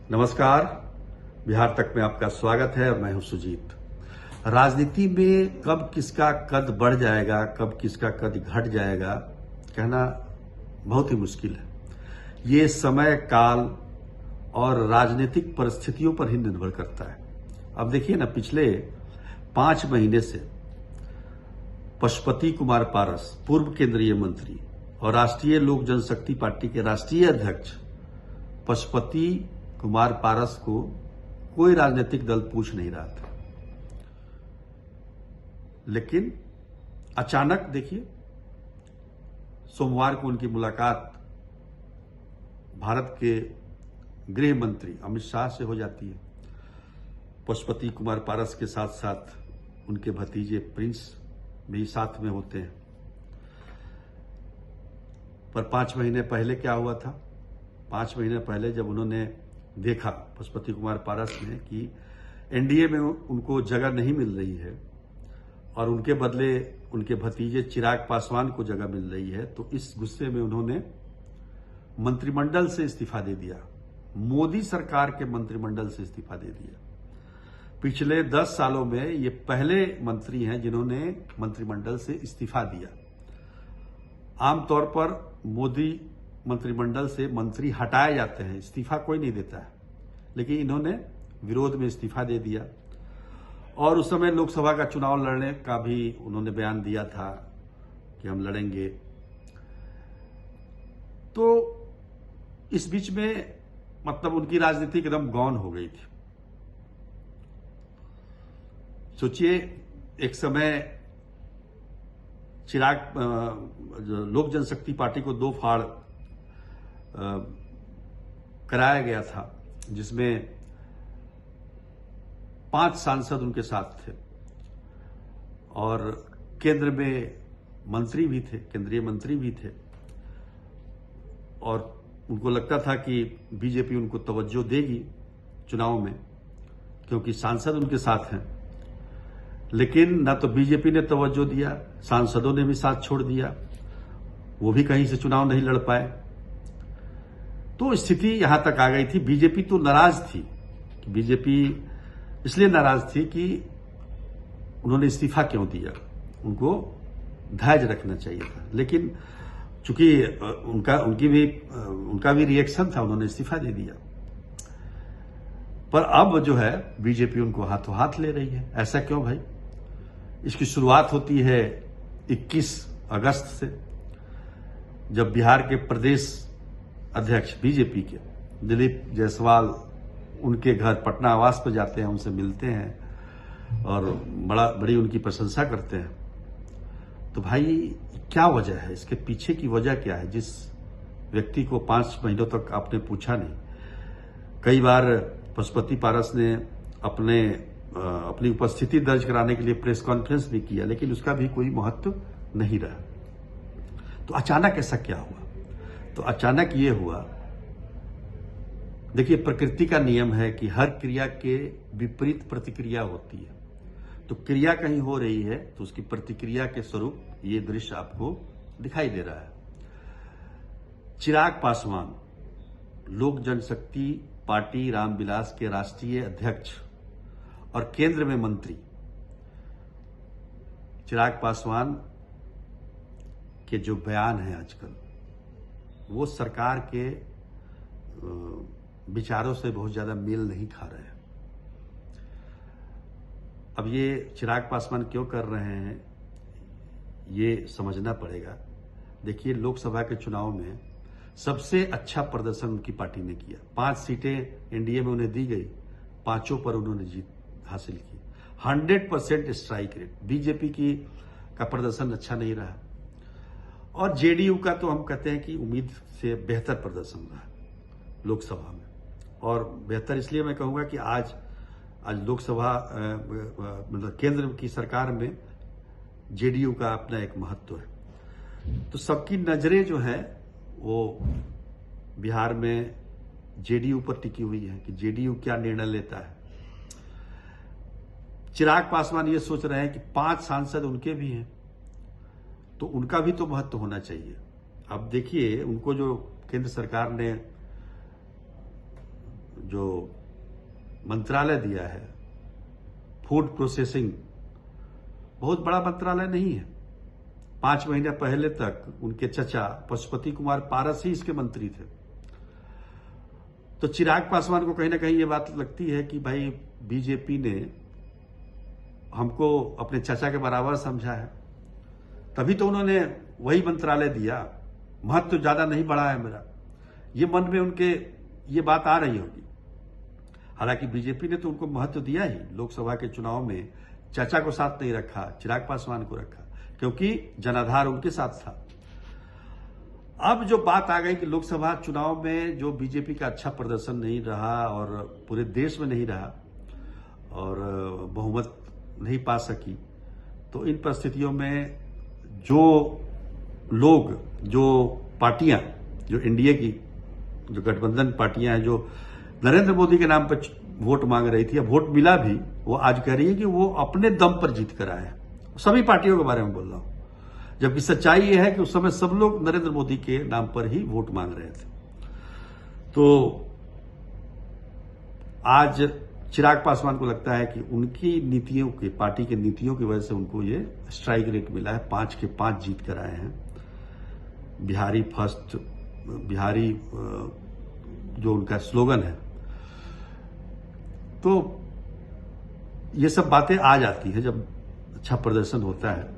नमस्कार। बिहार तक में आपका स्वागत है और मैं हूं सुजीत। राजनीति में कब किसका कद बढ़ जाएगा, कब किसका कद घट जाएगा, कहना बहुत ही मुश्किल है। ये समय, काल और राजनीतिक परिस्थितियों पर ही निर्भर करता है। अब देखिए ना, पिछले 5 महीने से पशुपति कुमार पारस, पूर्व केंद्रीय मंत्री और राष्ट्रीय लोक जनशक्ति पार्टी के राष्ट्रीय अध्यक्ष पशुपति कुमार पारस को कोई राजनीतिक दल पूछ नहीं रहा था। लेकिन अचानक देखिए, सोमवार को उनकी मुलाकात भारत के गृह मंत्री अमित शाह से हो जाती है। पशुपति कुमार पारस के साथ साथ उनके भतीजे प्रिंस भी साथ में होते हैं। पर 5 महीने पहले क्या हुआ था? 5 महीने पहले जब उन्होंने देखा, पशुपति कुमार पारस ने, कि एनडीए में उनको जगह नहीं मिल रही है और उनके बदले उनके भतीजे चिराग पासवान को जगह मिल रही है, तो इस गुस्से में उन्होंने मंत्रिमंडल से इस्तीफा दे दिया। मोदी सरकार के मंत्रिमंडल से इस्तीफा दे दिया। पिछले 10 सालों में ये पहले मंत्री हैं जिन्होंने मंत्रिमंडल से इस्तीफा दिया। आमतौर पर मोदी मंत्रिमंडल से मंत्री हटाए जाते हैं, इस्तीफा कोई नहीं देता है, लेकिन इन्होंने विरोध में इस्तीफा दे दिया। और उस समय लोकसभा का चुनाव लड़ने का भी उन्होंने बयान दिया था कि हम लड़ेंगे। तो इस बीच में मतलब उनकी राजनीति एकदम गौन हो गई थी। सोचिए, एक समय चिराग लोक जनशक्ति पार्टी को 2 फाड़ कराया गया था, जिसमें 5 सांसद उनके साथ थे और केंद्र में मंत्री भी थे, केंद्रीय मंत्री भी थे। और उनको लगता था कि बीजेपी उनको तवज्जो देगी चुनाव में, क्योंकि सांसद उनके साथ हैं। लेकिन न तो बीजेपी ने तवज्जो दिया, सांसदों ने भी साथ छोड़ दिया, वो भी कहीं से चुनाव नहीं लड़ पाए। तो स्थिति यहां तक आ गई थी। बीजेपी तो नाराज थी। बीजेपी इसलिए नाराज थी कि उन्होंने इस्तीफा क्यों दिया, उनको धैर्य रखना चाहिए था। लेकिन चूंकि उनका भी रिएक्शन था, उन्होंने इस्तीफा दे दिया। पर अब जो है बीजेपी उनको हाथों हाथ ले रही है। ऐसा क्यों भाई? इसकी शुरुआत होती है 21 अगस्त से, जब बिहार के प्रदेश अध्यक्ष बीजेपी के दिलीप जायसवाल उनके घर पटना आवास पर जाते हैं, उनसे मिलते हैं और बड़ी उनकी प्रशंसा करते हैं। तो भाई, क्या वजह है? इसके पीछे की वजह क्या है? जिस व्यक्ति को 5 महीनों तक आपने पूछा नहीं। कई बार पशुपति पारस ने अपनी उपस्थिति दर्ज कराने के लिए प्रेस कॉन्फ्रेंस भी किया, लेकिन उसका भी कोई महत्व नहीं रहा। तो अचानक ऐसा क्या हुआ? तो अचानक ये हुआ, देखिए, प्रकृति का नियम है कि हर क्रिया के विपरीत प्रतिक्रिया होती है। तो क्रिया कहीं हो रही है तो उसकी प्रतिक्रिया के स्वरूप ये दृश्य आपको दिखाई दे रहा है। चिराग पासवान, लोक जनशक्ति पार्टी रामविलास के राष्ट्रीय अध्यक्ष और केंद्र में मंत्री, चिराग पासवान के जो बयान है आजकल, वो सरकार के विचारों से बहुत ज्यादा मेल नहीं खा रहे हैं। अब ये चिराग पासवान क्यों कर रहे हैं, ये समझना पड़ेगा। देखिए, लोकसभा के चुनाव में सबसे अच्छा प्रदर्शन उनकी पार्टी ने किया। 5 सीटें एनडीए में उन्हें दी गई, 5 पर उन्होंने जीत हासिल की। 100% स्ट्राइक रेट। बीजेपी का प्रदर्शन अच्छा नहीं रहा और जेडीयू का तो हम कहते हैं कि उम्मीद से बेहतर प्रदर्शन रहा लोकसभा में। और बेहतर इसलिए मैं कहूंगा कि आज लोकसभा मतलब केंद्र की सरकार में जेडीयू का अपना एक महत्व है। तो सबकी नजरें जो है वो बिहार में जेडीयू पर टिकी हुई है कि जेडीयू क्या निर्णय लेता है। चिराग पासवान ये सोच रहे हैं कि 5 सांसद उनके भी हैं, तो उनका भी तो महत्व होना चाहिए। अब देखिए, उनको जो केंद्र सरकार ने जो मंत्रालय दिया है फूड प्रोसेसिंग, बहुत बड़ा मंत्रालय नहीं है। 5 महीने पहले तक उनके चचा पशुपति कुमार पारस ही इसके मंत्री थे। तो चिराग पासवान को कहीं ना कहीं ये बात लगती है कि भाई बीजेपी ने हमको अपने चचा के बराबर समझा है, तभी तो उन्होंने वही मंत्रालय दिया, महत्व तो ज्यादा नहीं बढ़ा है मेरा, ये मन में उनके ये बात आ रही होगी। हालांकि बीजेपी ने तो उनको महत्व दिया ही, लोकसभा के चुनाव में चचा को साथ नहीं रखा, चिराग पासवान को रखा, क्योंकि जनाधार उनके साथ था। अब जो बात आ गई कि लोकसभा चुनाव में जो बीजेपी का अच्छा प्रदर्शन नहीं रहा और पूरे देश में नहीं रहा और बहुमत नहीं पा सकी, तो इन परिस्थितियों में जो लोग, जो पार्टियां, जो एनडीए की जो गठबंधन पार्टियां हैं, जो नरेंद्र मोदी के नाम पर वोट मांग रही थी, अब वोट मिला भी, वो आज कह रही है कि वो अपने दम पर जीत कर आए हैं। सभी पार्टियों के बारे में बोल रहा हूं, जबकि सच्चाई ये है कि उस समय सब लोग नरेंद्र मोदी के नाम पर ही वोट मांग रहे थे। तो आज चिराग पासवान को लगता है कि उनकी नीतियों की, पार्टी की नीतियों की वजह से उनको ये स्ट्राइक रेट मिला है, 5 के 5 जीत कर आए हैं। बिहारी फर्स्ट, बिहारी जो उनका स्लोगन है, तो ये सब बातें आ जाती है जब अच्छा प्रदर्शन होता है।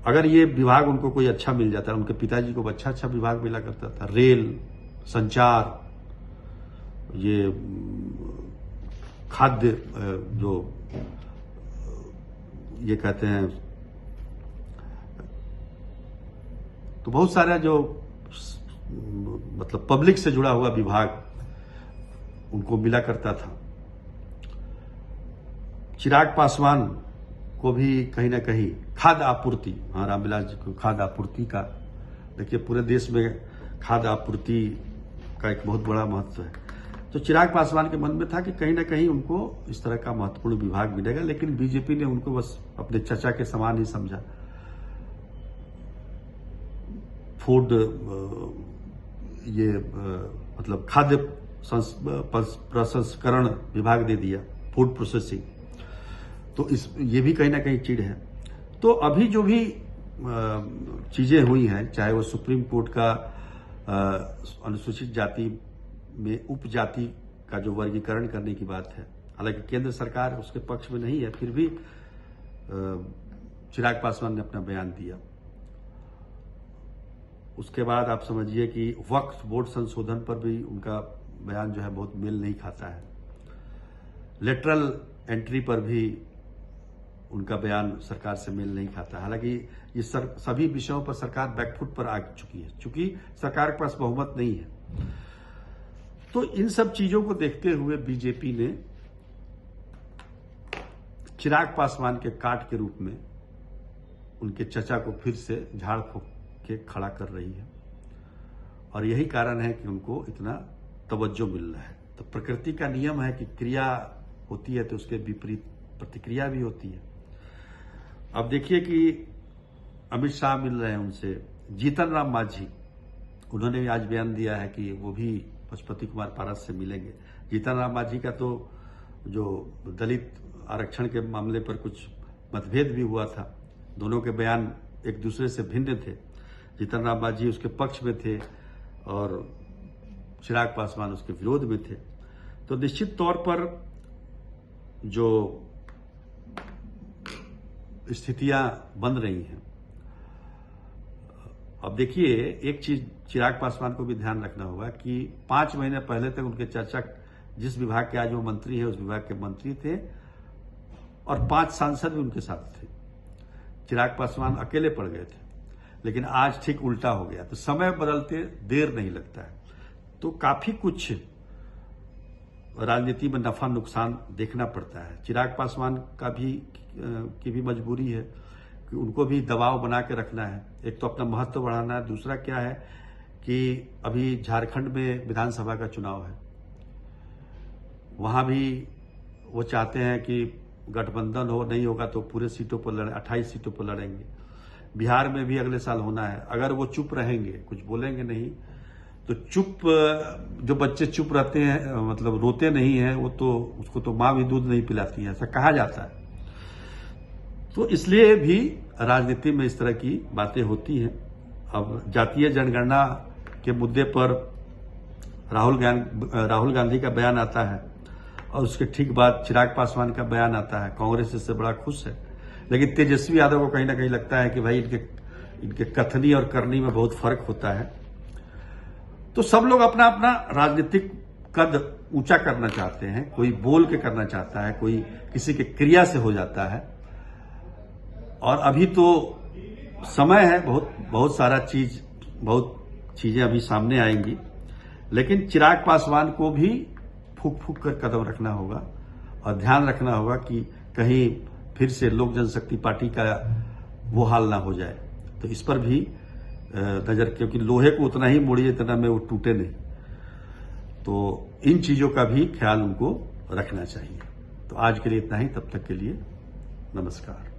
अगर ये विभाग उनको कोई अच्छा मिल जाता है, उनके पिताजी को अच्छा विभाग मिला करता था, रेल, संचार, ये खाद्य, जो ये कहते हैं, तो बहुत सारा जो मतलब पब्लिक से जुड़ा हुआ विभाग उनको मिला करता था। चिराग पासवान को भी कहीं ना कहीं खाद्य आपूर्ति, हाँ, रामविलास जी को खाद्य आपूर्ति का, देखिए पूरे देश में खाद्य आपूर्ति का एक बहुत बड़ा महत्व है। तो चिराग पासवान के मन में था कि कहीं ना कहीं उनको इस तरह का महत्वपूर्ण विभाग मिलेगा, लेकिन बीजेपी ने उनको बस अपने चचा के समान ही समझा। फूड, ये मतलब खाद्य प्रसंस्करण विभाग दे दिया, फूड प्रोसेसिंग, तो ये भी कहीं ना कहीं चिढ़ है। तो अभी जो भी चीजें हुई हैं, चाहे वो सुप्रीम कोर्ट का अनुसूचित जाति में उपजाति का जो वर्गीकरण करने की बात है, हालांकि केंद्र सरकार उसके पक्ष में नहीं है, फिर भी चिराग पासवान ने अपना बयान दिया। उसके बाद आप समझिए कि वक्फ बोर्ड संशोधन पर भी उनका बयान जो है बहुत मेल नहीं खाता है। लेटरल एंट्री पर भी उनका बयान सरकार से मेल नहीं खाता। हालांकि ये सभी विषयों पर सरकार बैकफुट पर आ चुकी है, चूंकि सरकार के पास बहुमत नहीं है। तो इन सब चीजों को देखते हुए बीजेपी ने चिराग पासवान के काट के रूप में उनके चचा को फिर से झाड़ फूंक के खड़ा कर रही है, और यही कारण है कि उनको इतना तवज्जो मिल रहा है। तो प्रकृति का नियम है कि क्रिया होती है तो उसके विपरीत प्रतिक्रिया भी होती है। अब देखिए कि अमित शाह मिल रहे हैं उनसे, जीतन राम मांझी, उन्होंने आज बयान दिया है कि वो भी पशुपति कुमार पारस से मिलेंगे। जीतन राम मांझी का तो जो दलित आरक्षण के मामले पर कुछ मतभेद भी हुआ था, दोनों के बयान एक दूसरे से भिन्न थे। जीतन राम मांझी उसके पक्ष में थे और चिराग पासवान उसके विरोध में थे। तो निश्चित तौर पर जो स्थितियां बन रही हैं, अब देखिए एक चीज चिराग पासवान को भी ध्यान रखना होगा कि 5 महीने पहले तक उनके चचा जिस विभाग के आज वो मंत्री है उस विभाग के मंत्री थे और 5 सांसद भी उनके साथ थे। चिराग पासवान अकेले पड़ गए थे, लेकिन आज ठीक उल्टा हो गया। तो समय बदलते देर नहीं लगता है। तो काफी कुछ राजनीति में नफा नुकसान देखना पड़ता है। चिराग पासवान की भी मजबूरी है कि उनको भी दबाव बना के रखना है। एक तो अपना महत्व बढ़ाना है, दूसरा क्या है कि अभी झारखंड में विधानसभा का चुनाव है, वहां भी वो चाहते हैं कि गठबंधन हो, नहीं होगा तो पूरे सीटों पर लड़े, 28 सीटों पर लड़ेंगे। बिहार में भी अगले साल होना है। अगर वो चुप रहेंगे, कुछ बोलेंगे नहीं, तो चुप, जो बच्चे चुप रहते हैं, मतलब रोते नहीं हैं, वो तो उसको तो माँ भी दूध नहीं पिलाती है, ऐसा कहा जाता है। तो इसलिए भी राजनीति में इस तरह की बातें होती हैं। अब जातीय जनगणना के मुद्दे पर राहुल गांधी का बयान आता है और उसके ठीक बाद चिराग पासवान का बयान आता है। कांग्रेस इससे बड़ा खुश है, लेकिन तेजस्वी यादव को कहीं ना कहीं लगता है कि भाई इनके कथनी और करनी में बहुत फर्क होता है। तो सब लोग अपना अपना राजनीतिक कद ऊंचा करना चाहते हैं। कोई बोल के करना चाहता है, कोई किसी के क्रिया से हो जाता है। और अभी तो समय है, बहुत सारा बहुत चीजें अभी सामने आएंगी, लेकिन चिराग पासवान को भी फूक फूक कर कदम रखना होगा और ध्यान रखना होगा कि कहीं फिर से लोक जनशक्ति पार्टी का वो हाल ना हो जाए। तो इस पर भी नजर, क्योंकि लोहे को उतना ही मोड़िए जितना में वो टूटे नहीं। तो इन चीजों का भी ख्याल उनको रखना चाहिए। तो आज के लिए इतना ही, तब तक के लिए नमस्कार।